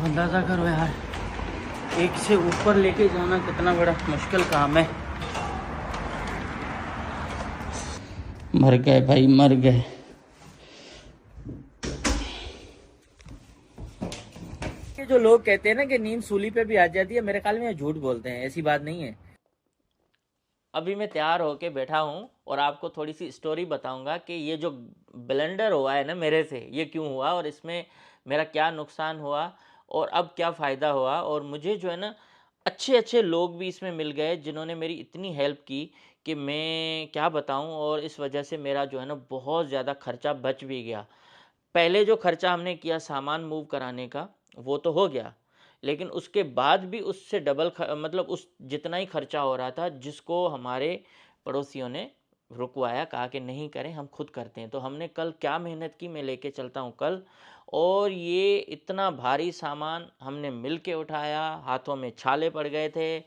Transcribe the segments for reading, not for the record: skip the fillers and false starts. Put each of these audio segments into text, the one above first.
अंदाज़ा करो यार, एक से ऊपर लेके जाना कितना बड़ा मुश्किल काम है। मर गए भाई, मर गए। ये जो लोग कहते हैं ना कि नींद सूली पे भी आ जाती है, मेरे ख्याल में ये झूठ बोलते हैं, ऐसी बात नहीं है। अभी मैं तैयार होके बैठा हूँ और आपको थोड़ी सी स्टोरी बताऊंगा कि ये जो ब्लेंडर हुआ है ना मेरे से, ये क्यों हुआ और इसमें मेरा क्या नुकसान हुआ और अब क्या फ़ायदा हुआ। और मुझे जो है ना अच्छे अच्छे लोग भी इसमें मिल गए जिन्होंने मेरी इतनी हेल्प की कि मैं क्या बताऊं। और इस वजह से मेरा जो है ना बहुत ज़्यादा खर्चा बच भी गया। पहले जो खर्चा हमने किया सामान मूव कराने का वो तो हो गया, लेकिन उसके बाद भी उससे डबल मतलब उस जितना ही खर्चा हो रहा था, जिसको हमारे पड़ोसियों ने रुकवाया, कहा कि नहीं करें, हम खुद करते हैं। तो हमने कल क्या मेहनत की, मैं लेके चलता हूँ कल। और ये इतना भारी सामान हमने मिल के उठाया, हाथों में छाले पड़ गए थे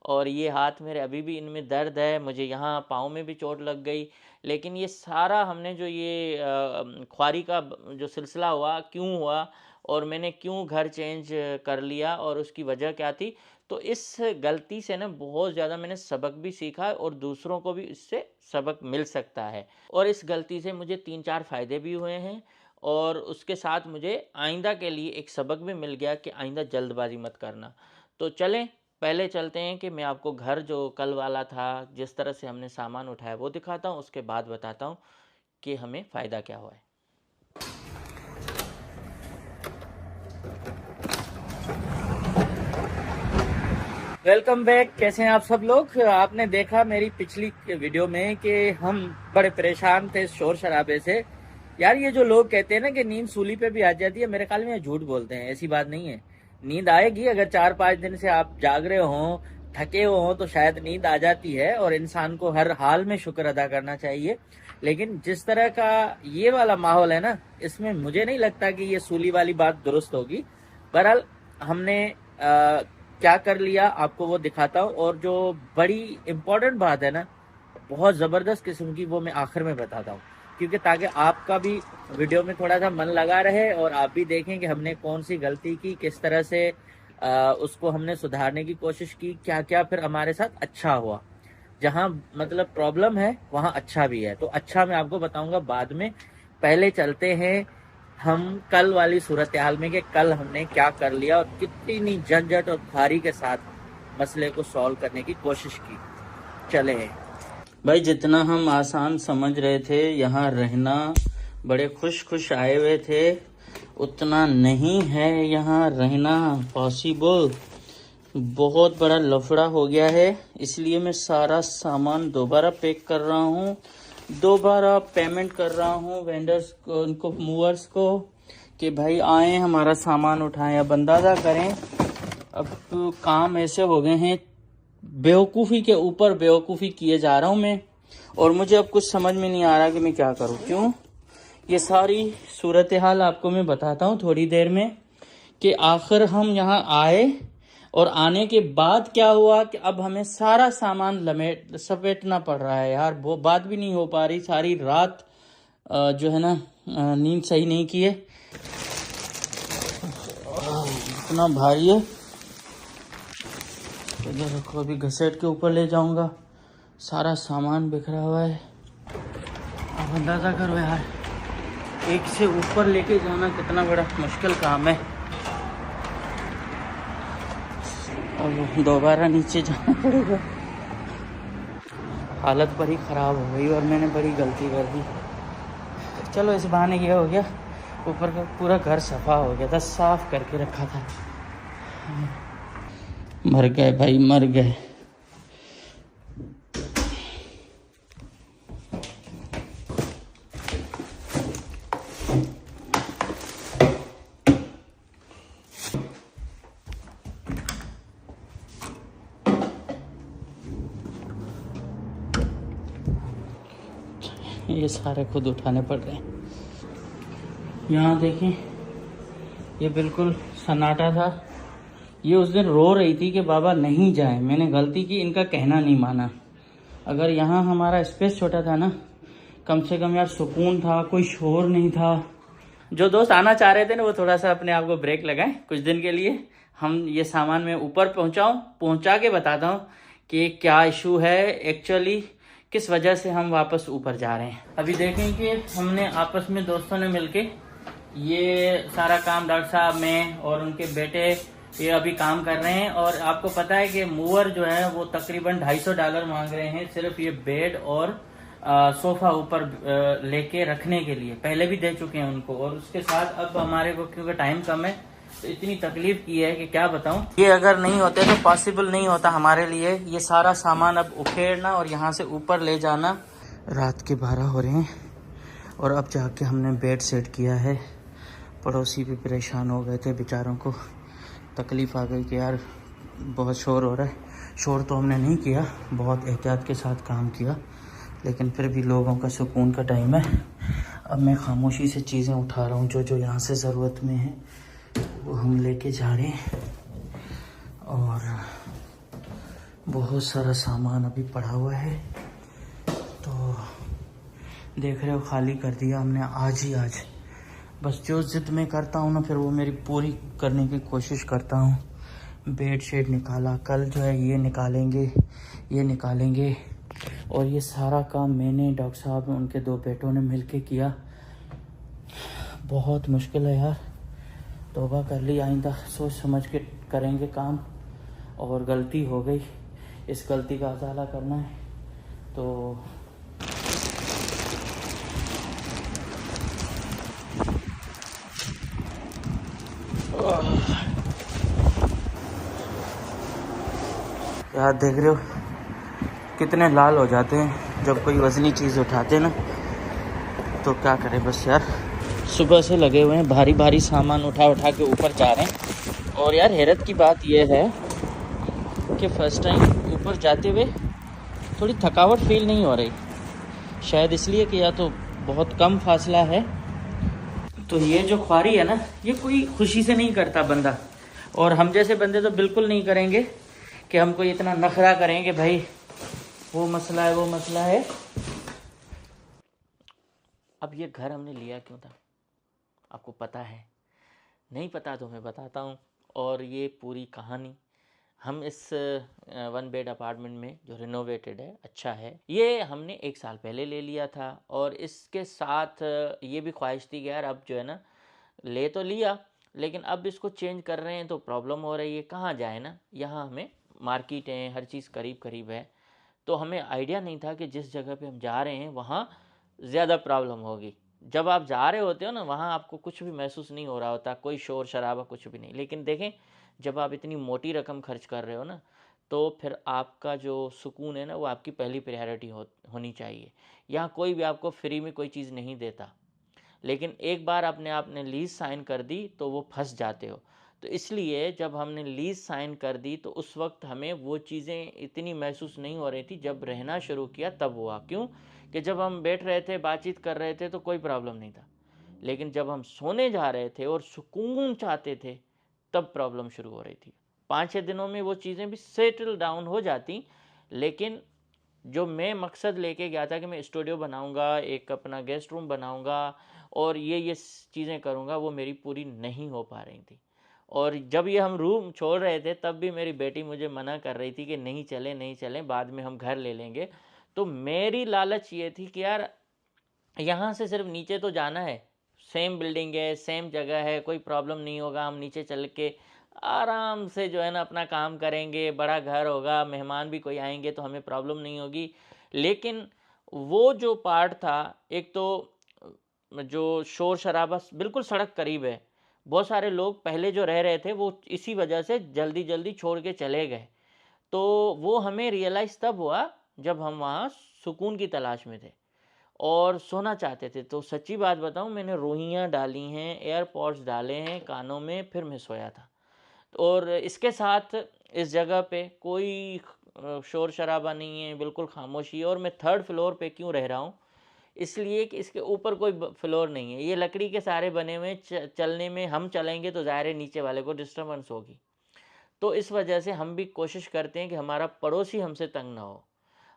और ये हाथ मेरे अभी भी इनमें दर्द है, मुझे यहाँ पाँव में भी चोट लग गई। लेकिन ये सारा हमने जो ये ख्वारी का जो सिलसिला हुआ क्यों हुआ और मैंने क्यों घर चेंज कर लिया और उसकी वजह क्या थी, तो इस गलती से ना बहुत ज़्यादा मैंने सबक भी सीखा और दूसरों को भी इससे सबक मिल सकता है। और इस गलती से मुझे 3-4 फ़ायदे भी हुए हैं और उसके साथ मुझे आइंदा के लिए एक सबक भी मिल गया कि आइंदा जल्दबाजी मत करना। तो चलें पहले चलते हैं कि मैं आपको घर जो कल वाला था, जिस तरह से हमने सामान उठाया वो दिखाता हूँ, उसके बाद बताता हूँ कि हमें फ़ायदा क्या हुआ है। Welcome back. कैसे हैं आप सब लोग। आपने देखा मेरी पिछली वीडियो में कि हम बड़े परेशान थे शोर शराबे से। यार ये जो लोग कहते हैं ना कि नींद सूली पे भी आ जाती है, मेरे ख्याल में ये झूठ बोलते हैं, ऐसी बात नहीं है। नींद आएगी, अगर 4-5 दिन से आप जाग रहे हो, थके हुए हो, तो शायद नींद आ जाती है और इंसान को हर हाल में शुक्र अदा करना चाहिए। लेकिन जिस तरह का ये वाला माहौल है ना, इसमें मुझे नहीं लगता कि ये सूली वाली बात दुरुस्त होगी। बहरहाल हमने क्या कर लिया आपको वो दिखाता हूँ। और जो बड़ी इम्पोर्टेंट बात है ना, बहुत ज़बरदस्त किस्म की, वो मैं आखिर में बताता हूँ, क्योंकि ताकि आपका भी वीडियो में थोड़ा सा मन लगा रहे और आप भी देखें कि हमने कौन सी गलती की, किस तरह से उसको हमने सुधारने की कोशिश की, क्या क्या फिर हमारे साथ अच्छा हुआ। जहाँ मतलब प्रॉब्लम है वहाँ अच्छा भी है, तो अच्छा मैं आपको बताऊंगा बाद में। पहले चलते हैं हम कल वाली सूरत हाल में कि कल हमने क्या कर लिया और कितनी झंझट और भारी के साथ मसले को सॉल्व करने की कोशिश की। चले भाई, जितना हम आसान समझ रहे थे यहाँ रहना, बड़े खुश खुश आए हुए थे, उतना नहीं है यहाँ रहना पॉसिबल। बहुत बड़ा लफड़ा हो गया है, इसलिए मैं सारा सामान दोबारा पैक कर रहा हूँ, दोबारा पेमेंट कर रहा हूँ वेंडर्स को, उनको मूवर्स को, कि भाई आए हमारा सामान उठाएं। अब अंदाज़ा करें, अब तो काम ऐसे हो गए हैं, बेवकूफ़ी के ऊपर बेवकूफ़ी किए जा रहा हूँ मैं। और मुझे अब कुछ समझ में नहीं आ रहा कि मैं क्या करूँ। क्यों, ये सारी सूरत हाल आपको मैं बताता हूँ थोड़ी देर में कि आखिर हम यहाँ आए और आने के बाद क्या हुआ कि अब हमें सारा सामान समेटना पड़ रहा है। यार वो बात भी नहीं हो पा रही, सारी रात जो है ना नींद सही नहीं किए, इतना भारी है। इधर रखो, अभी घसेट के ऊपर ले जाऊंगा, सारा सामान बिखरा हुआ है। अब अंदाज़ा करो यार, एक से ऊपर लेके जाना कितना बड़ा मुश्किल काम है। अब दोबारा नीचे जाना पड़ेगा। हालत बड़ी ख़राब हो गई और मैंने बड़ी गलती कर दी। चलो इस बहाने ये हो गया, ऊपर का पूरा घर सफा हो गया था, साफ करके रखा था। मर गए भाई, मर गए। ये सारे खुद उठाने पड़ रहे हैं। यहाँ देखें, ये बिल्कुल सन्नाटा था। ये उस दिन रो रही थी कि बाबा नहीं जाए, मैंने गलती की, इनका कहना नहीं माना। अगर यहाँ हमारा स्पेस छोटा था ना, कम से कम यार सुकून था, कोई शोर नहीं था, जो दोस्त आना चाह रहे थे ना वो थोड़ा सा अपने आप को ब्रेक लगाएं कुछ दिन के लिए। हम ये सामान मैं ऊपर पहुंचा के बताता हूँ कि क्या इशू है एक्चुअली, किस वजह से हम वापस ऊपर जा रहे हैं। अभी देखें कि हमने आपस में दोस्तों ने मिलके ये सारा काम, डॉक्टर साहब, मैं और उनके बेटे, ये अभी काम कर रहे हैं। और आपको पता है कि मूवर जो है वो तकरीबन $250 मांग रहे हैं सिर्फ ये बेड और सोफा ऊपर लेके रखने के लिए। पहले भी दे चुके हैं उनको, और उसके साथ अब हमारे को क्योंकि टाइम कम है तो इतनी तकलीफ की है कि क्या बताऊं। ये अगर नहीं होते तो पॉसिबल नहीं होता हमारे लिए ये सारा सामान अब उखेड़ना और यहाँ से ऊपर ले जाना। रात के 12 हो रहे हैं और अब जाके हमने बेड सेट किया है। पड़ोसी भी परेशान हो गए थे, बेचारों को तकलीफ आ गई कि यार बहुत शोर हो रहा है। शोर तो हमने नहीं किया, बहुत एहतियात के साथ काम किया, लेकिन फिर भी लोगों का सुकून का टाइम है। अब मैं खामोशी से चीज़ें उठा रहा हूँ, जो जो यहाँ से ज़रूरत में है वो हम लेके जा रहे हैं। और बहुत सारा सामान अभी पड़ा हुआ है, तो देख रहे हो खाली कर दिया हमने आज ही आज। बस जो जिद मैं करता हूँ ना फिर वो मेरी पूरी करने की कोशिश करता हूँ। बेड शेड निकाला, कल जो है ये निकालेंगे। और ये सारा काम मैंने, डॉक्टर साहब, उनके 2 बेटों ने मिलके किया। बहुत मुश्किल है यार, तौबा कर ली, आइंदा सोच समझ के करेंगे काम। और गलती हो गई, इस गलती का अजाला करना है। तो यार देख रहे हो कितने लाल हो जाते हैं जब कोई वजनी चीज़ उठाते ना, तो क्या करें। बस यार सुबह से लगे हुए हैं, भारी भारी सामान उठा के ऊपर जा रहे हैं। और यार हैरत की बात यह है कि फर्स्ट टाइम ऊपर जाते हुए थोड़ी थकावट फील नहीं हो रही। शायद इसलिए कि या तो बहुत कम फासला है। तो ये जो ख्वारी है ना, ये कोई खुशी से नहीं करता बंदा, और हम जैसे बंदे तो बिल्कुल नहीं करेंगे कि हमको इतना नखरा करेंगे भाई वो मसला है। अब ये घर हमने लिया क्यों था आपको पता है? नहीं पता तो मैं बताता हूँ। और ये पूरी कहानी, हम इस 1 बेड अपार्टमेंट में जो रिनोवेटेड है, अच्छा है, ये हमने 1 साल पहले ले लिया था। और इसके साथ ये भी ख्वाहिश थी कि यार अब जो है ना, ले तो लिया लेकिन अब इसको चेंज कर रहे हैं तो प्रॉब्लम हो रही है, कहाँ जाए ना। यहाँ हमें मार्केट है, हर चीज़ करीब करीब है, तो हमें आइडिया नहीं था कि जिस जगह पे हम जा रहे हैं वहाँ ज़्यादा प्रॉब्लम होगी। जब आप जा रहे होते हो ना, वहाँ आपको कुछ भी महसूस नहीं हो रहा होता, कोई शोर शराबा कुछ भी नहीं। लेकिन देखें, जब आप इतनी मोटी रकम खर्च कर रहे हो ना, तो फिर आपका जो सुकून है ना, वो आपकी पहली प्रायोरिटी होनी चाहिए। यहाँ कोई भी आपको फ्री में कोई चीज़ नहीं देता, लेकिन एक बार आपने लीज़ साइन कर दी तो वो फंस जाते हो। तो इसलिए जब हमने लीज़ साइन कर दी तो उस वक्त हमें वो चीज़ें इतनी महसूस नहीं हो रही थी। जब रहना शुरू किया तब हुआ। क्यों कि जब हम बैठ रहे थे, बातचीत कर रहे थे तो कोई प्रॉब्लम नहीं था, लेकिन जब हम सोने जा रहे थे और सुकून चाहते थे तब प्रॉब्लम शुरू हो रही थी। 5-6 दिनों में वो चीज़ें भी सेटल डाउन हो जाती, लेकिन जो मैं मकसद लेके गया था कि मैं स्टूडियो बनाऊंगा, एक अपना गेस्ट रूम बनाऊंगा और ये चीज़ें करूंगा, वो मेरी पूरी नहीं हो पा रही थी। और जब ये हम रूम छोड़ रहे थे तब भी मेरी बेटी मुझे मना कर रही थी कि नहीं चलें, बाद में हम घर ले लेंगे। तो मेरी लालच ये थी कि यार यहाँ से सिर्फ नीचे तो जाना है, सेम बिल्डिंग है, सेम जगह है, कोई प्रॉब्लम नहीं होगा। हम नीचे चल के आराम से जो है ना अपना काम करेंगे, बड़ा घर होगा, मेहमान भी कोई आएंगे तो हमें प्रॉब्लम नहीं होगी। लेकिन वो जो पार्ट था, एक तो जो शोर शराबा, बिल्कुल सड़क करीब है, बहुत सारे लोग पहले जो रह रहे थे वो इसी वजह से जल्दी जल्दी छोड़ के चले गए। तो वो हमें रियलाइज़ तब हुआ जब हम वहाँ सुकून की तलाश में थे और सोना चाहते थे। तो सच्ची बात बताऊं, मैंने रोहियाँ डाली हैं, एयरपॉड्स डाले हैं कानों में, फिर मैं सोया था। और इसके साथ इस जगह पे कोई शोर शराबा नहीं है, बिल्कुल खामोशी है। और मैं 3rd फ्लोर पे क्यों रह रहा हूँ? इसलिए कि इसके ऊपर कोई फ्लोर नहीं है, ये लकड़ी के सारे बने हुए, चलने में हम चलेंगे तो ज़ाहिर है नीचे वाले को डिस्टर्बेंस होगी। तो इस वजह से हम भी कोशिश करते हैं कि हमारा पड़ोसी हमसे तंग ना हो।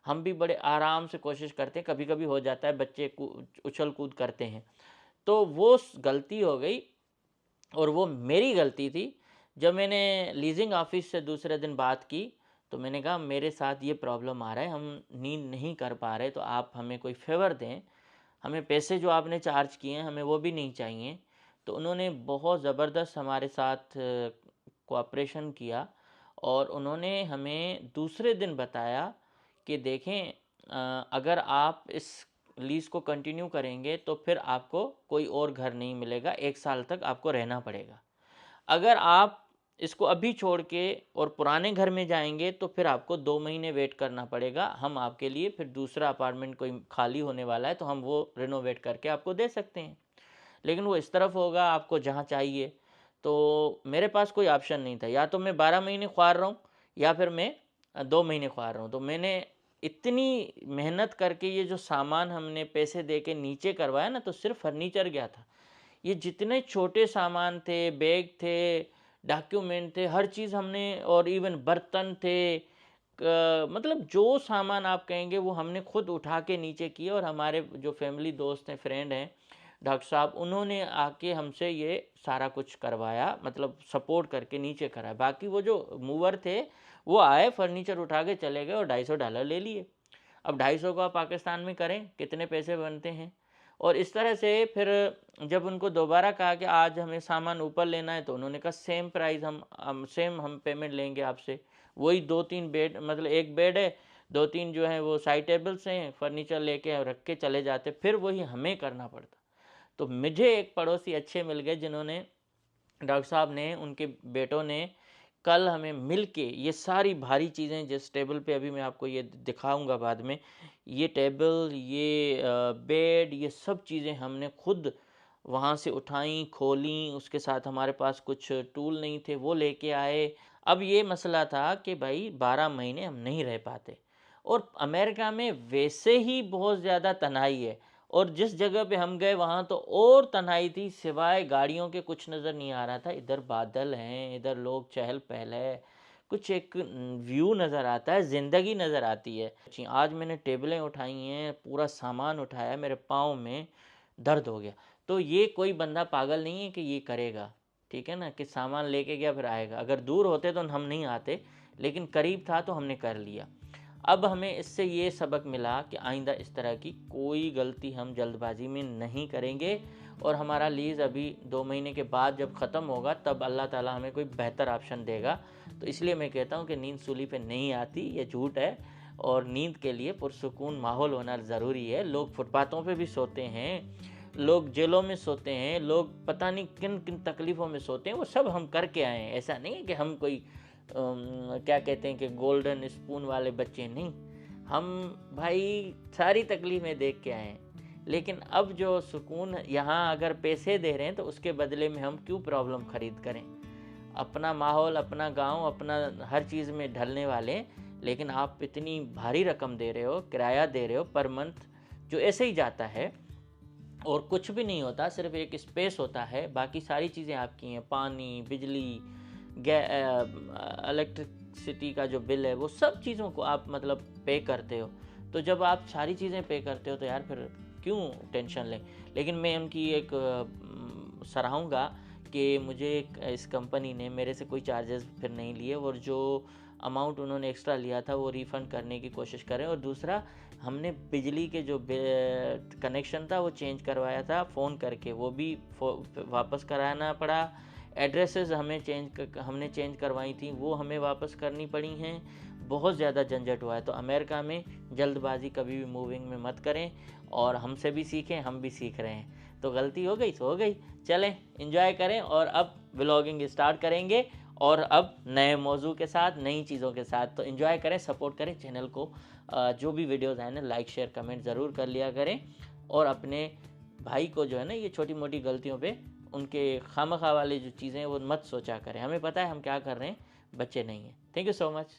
हम भी बड़े आराम से कोशिश करते हैं, कभी कभी हो जाता है, बच्चे उछल कूद करते हैं। तो वो गलती हो गई और वो मेरी गलती थी। जब मैंने लीजिंग ऑफिस से दूसरे दिन बात की तो मैंने कहा मेरे साथ ये प्रॉब्लम आ रहा है, हम नींद नहीं कर पा रहे, तो आप हमें कोई फेवर दें, हमें पैसे जो आपने चार्ज किए हैं हमें वो भी नहीं चाहिए। तो उन्होंने बहुत ज़बरदस्त हमारे साथ कोऑपरेशन किया और उन्होंने हमें दूसरे दिन बताया कि देखें अगर आप इस लीज़ को कंटिन्यू करेंगे तो फिर आपको कोई और घर नहीं मिलेगा, 1 साल तक आपको रहना पड़ेगा। अगर आप इसको अभी छोड़ के और पुराने घर में जाएंगे तो फिर आपको 2 महीने वेट करना पड़ेगा, हम आपके लिए फिर दूसरा अपार्टमेंट कोई खाली होने वाला है तो हम वो रिनोवेट करके आपको दे सकते हैं, लेकिन वो इस तरफ होगा आपको जहाँ चाहिए। तो मेरे पास कोई ऑप्शन नहीं था, या तो मैं 12 महीने ख्वार रहा हूँ या फिर मैं 2 महीने ख्वार रहा हूँ। तो मैंने इतनी मेहनत करके ये जो सामान हमने पैसे दे के नीचे करवाया ना, तो सिर्फ फर्नीचर गया था। ये जितने छोटे सामान थे, बैग थे, डॉक्यूमेंट थे, हर चीज़ हमने, और इवन बर्तन थे, मतलब जो सामान आप कहेंगे वो हमने खुद उठा के नीचे किए। और हमारे जो फैमिली दोस्त हैं, फ्रेंड हैं, डॉक्टर साहब, उन्होंने आके हमसे ये सारा कुछ करवाया, मतलब सपोर्ट करके नीचे कराया। बाकी वो जो मूवर थे वो आए, फर्नीचर उठा के चले गए और $250 ले लिए। अब 250 को आप पाकिस्तान में करें कितने पैसे बनते हैं। और इस तरह से फिर जब उनको दोबारा कहा कि आज हमें सामान ऊपर लेना है तो उन्होंने कहा सेम प्राइस, हम पेमेंट लेंगे आपसे। वही 2-3 बेड, मतलब एक बेड है, 2-3 जो हैं वो साइड टेबल्स हैं, फर्नीचर लेके रख के चले जाते, फिर वही हमें करना पड़ता। तो मुझे एक पड़ोसी अच्छे मिल गए जिन्होंने, डॉक्टर साहब ने, उनके बेटों ने कल हमें मिल के ये सारी भारी चीज़ें, जिस टेबल पे अभी मैं आपको ये दिखाऊंगा बाद में, ये टेबल, ये बेड, ये सब चीज़ें हमने खुद वहाँ से उठाई, खोली। उसके साथ हमारे पास कुछ टूल नहीं थे, वो लेके आए। अब ये मसला था कि भाई 12 महीने हम नहीं रह पाते, और अमेरिका में वैसे ही बहुत ज़्यादा तन्हाई है, और जिस जगह पे हम गए वहाँ तो और तन्हाई थी, सिवाय गाड़ियों के कुछ नज़र नहीं आ रहा था। इधर बादल हैं, इधर लोग चहल पहल है, कुछ एक व्यू नज़र आता है, ज़िंदगी नज़र आती है। आज मैंने टेबलें उठाई हैं, पूरा सामान उठाया, मेरे पाँव में दर्द हो गया। तो ये कोई बंदा पागल नहीं है कि ये करेगा, ठीक है ना, कि सामान लेके गया फिर आएगा। अगर दूर होते तो हम नहीं आते, लेकिन करीब था तो हमने कर लिया। अब हमें इससे ये सबक मिला कि आइंदा इस तरह की कोई गलती हम जल्दबाजी में नहीं करेंगे, और हमारा लीज़ अभी 2 महीने के बाद जब ख़त्म होगा तब अल्लाह ताला हमें कोई बेहतर ऑप्शन देगा। तो इसलिए मैं कहता हूँ कि नींद सूली पे नहीं आती, ये झूठ है, और नींद के लिए पुरसुकून माहौल होना ज़रूरी है। लोग फुटपाथों पे भी सोते हैं, लोग जेलों में सोते हैं, लोग पता नहीं किन किन तकलीफ़ों में सोते हैं, वो सब हम करके आए हैं। ऐसा नहीं है कि हम कोई क्या कहते हैं कि गोल्डन स्पून वाले बच्चे, नहीं, हम भाई सारी तकलीफ़ें देख के आए हैं। लेकिन अब जो सुकून यहाँ अगर पैसे दे रहे हैं तो उसके बदले में हम क्यों प्रॉब्लम ख़रीद करें। अपना माहौल, अपना गांव, अपना हर चीज़ में ढलने वाले, लेकिन आप इतनी भारी रकम दे रहे हो, किराया दे रहे हो पर मंथ, जो ऐसे ही जाता है और कुछ भी नहीं होता, सिर्फ एक स्पेस होता है, बाकी सारी चीज़ें आपकी हैं, पानी, बिजली, इलेक्ट्रिसिटी का जो बिल है, वो सब चीज़ों को आप मतलब पे करते हो। तो जब आप सारी चीज़ें पे करते हो तो यार फिर क्यों टेंशन लें। लेकिन मैं उनकी एक सराहूँगा कि मुझे इस कंपनी ने मेरे से कोई चार्जेस फिर नहीं लिए, और जो अमाउंट उन्होंने एक्स्ट्रा लिया था वो रिफ़ंड करने की कोशिश करें। और दूसरा, हमने बिजली के जो कनेक्शन था वो चेंज करवाया था फ़ोन करके, वो भी वापस कराना पड़ा। एड्रेसेस हमने चेंज करवाई थी, वो हमें वापस करनी पड़ी हैं। बहुत ज़्यादा झंझट हुआ है। तो अमेरिका में जल्दबाजी कभी भी मूविंग में मत करें, और हमसे भी सीखें, हम भी सीख रहे हैं। तो गलती हो गई तो हो गई, चलें एंजॉय करें, और अब व्लॉगिंग स्टार्ट करेंगे, और अब नए मौजू के साथ, नई चीज़ों के साथ। तो एंजॉय करें, सपोर्ट करें चैनल को, जो भी वीडियोज़ आए ना लाइक शेयर कमेंट ज़रूर कर लिया करें, और अपने भाई को जो है ना ये छोटी मोटी गलतियों पे, उनके खामखा वाले जो चीज़ें हैं वो मत सोचा करें। हमें पता है हम क्या कर रहे हैं, बच्चे नहीं हैं। Thank you so much.